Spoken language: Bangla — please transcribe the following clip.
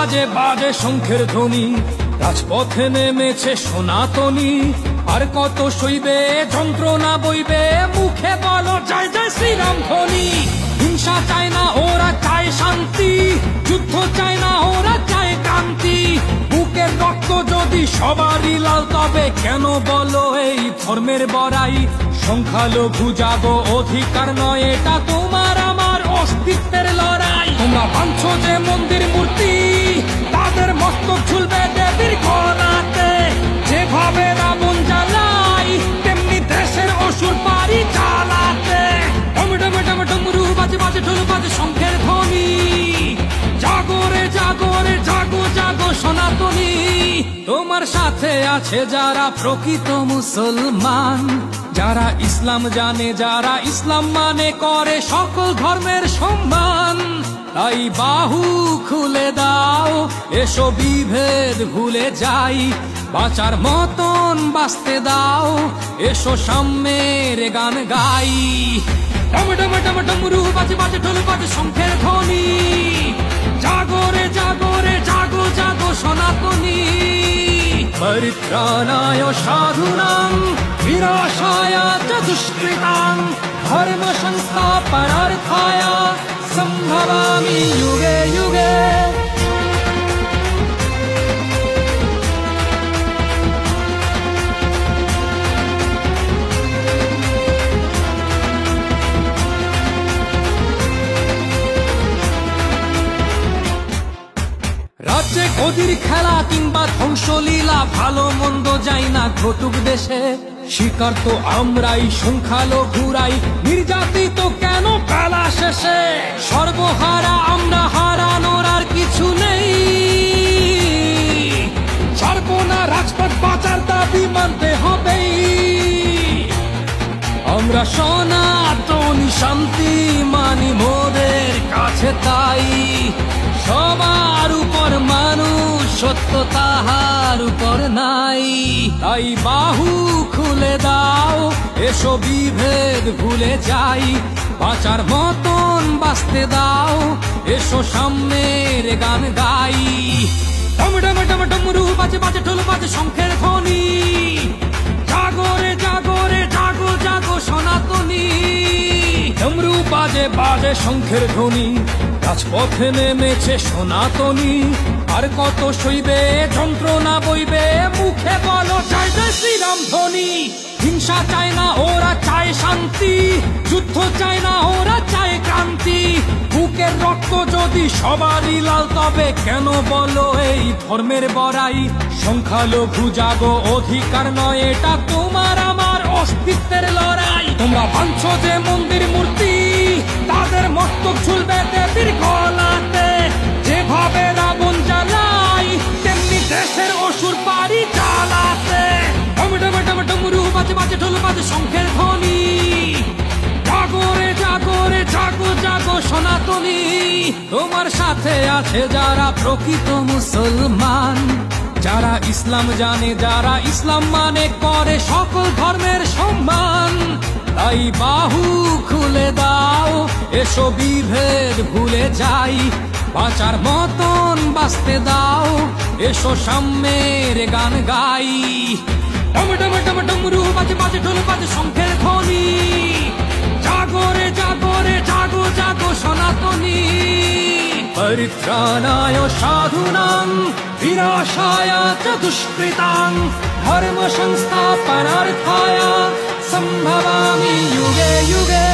বাজে বাজে শঙ্খের ধ্বনি, রাজপথে নেমেছে সনাতনী। আর কত সইবে যন্ত্রণা বইবে, মুখে বলো জয় জয় শ্রীরাম ধ্বনি। হিংসা চায় না ওরা চায় শান্তি, যুদ্ধ চায় না ওরা চায় ক্রান্তি। বুকের রক্ত যদি সবারই লাল, তবে কেন বলো এই ধর্মের বড়াই? সংখ্যালঘু জাগো, অধিকার নয় এটা তোমার আমার অস্তিত্বের লড়াই। তোমরা ভাঙছো যে মন্দির মূর্তি, তাদের মস্তক ঝুলবে দেবীর গলাতে। যেভাবে রাবণ জ্বালাই, তেমনি দেশের অসুর পারি চালাতে। ডমরু বাজে বাজে ঢোল বাজে শঙ্খের ধ্বনি, জাগরে জাগরে জাগো জাগো সনাতনী। তোমার সাথে আছে যারা প্রকৃত মুসলমান, যারা ইসলাম জানে, যারা ইসলাম মানে করে সকল ধর্মের সম্মান। তাই বাহু খুলে দাও, এসো বিভেদ ভুলে যাই। বাঁচার মতন বাঁচতে দাও, এসো সাম্যের গান গাই। ডমরু বাজে বাজে ঢোল বাজে শঙ্খের ধ্বনি, জাগরে জাগরে জাগো জাগো সনাতনী। পরিত্রাণায় সাধুনাং বিনাশায় চ দুষ্কৃতাং, ধর্ম সংস্থাপনার্থায় সম্ভবামি যুগে যুগে। রাজ্যে গদির খেলা কিংবা ধ্বংসলীলা, ভালো মন্দ যাই না ঘটুক দেশে। শিকার তো আমরাই, সংখ্যালঘুরাই, নির্যাতিত কেন বেলা শেষে? সর্বহারা আমরা, হারানোর আর কিছু নেই। ছাড়বো না রাজপথ, বাঁচার দাবি মানতে হবেই। আমরা সনাতনী শান্তি মানি মোদের কাছে, তাই সবার উপর মানুষ, সত্য তাহার উপর নাই। তাই বাহু খুলে দাও, এসো বিভেদ ভুলে যাই। বাঁচার মতন বাঁচতে দাও, এসো সাম্যের গান গাই। ডমরু বাজে বাজে ঢোল বাজে শঙ্খের ধ্বনি, জাগরে জাগরে জাগো জাগো সনাতনী। ডমরু বাজে বাজে শঙ্খের ধ্বনি, রাজপথে নেমেছে সনাতনী। আর কত সইবে যন্ত্রণা বইবে, মুখে বলো জয় জয় শ্রীরাম ধ্বনি। হিংসা চায় না ওরা চায় শান্তি, যুদ্ধ চায় না ওরা চায় ক্রান্তি। বুকের রক্ত যদি সবারই লাল, তবে কেন বলো এই ধর্মের বড়াই? সংখ্যালঘু জাগো, অধিকার নয় এটা তোমার আমার অস্তিত্বের লড়াই। তোমরা ভাঙছো যে মন্দির মূর্তি, তাদের মস্তক ঝুলবে দেবীর গলাতে। যেভাবে রাবণ জ্বালাই, তেমনি দেশের অসুর পারি চালাতে। ডমরু বাজে বাজে ঢোল বাজে শঙ্খের ধ্বনি, জাগরে জাগরে জাগো জাগো সনাতনী। তোমার সাথে আছে যারা প্রকৃত মুসলমান, যারা ইসলাম জানে, যারা ইসলাম মানে করে সকল ধর্মের সম্মান। তাই বাহু খুলে দাও, এসো বিভেদ ভুলে যাই। বাঁচার মতন বাঁচতে দাও, এসো সাম্যের গান গাই। ডমরু বাজে বাজে ঢোল বাজে শঙ্খের ধ্বনি, জাগরে জাগরে জাগো জাগো সনাতনী। পরিত্রাণায় সাধুনাং বিনাশায় চ দুষ্কৃতাং, ধর্ম সংস্থাপনার্থায় সম্ভবামি যুগে যুগে।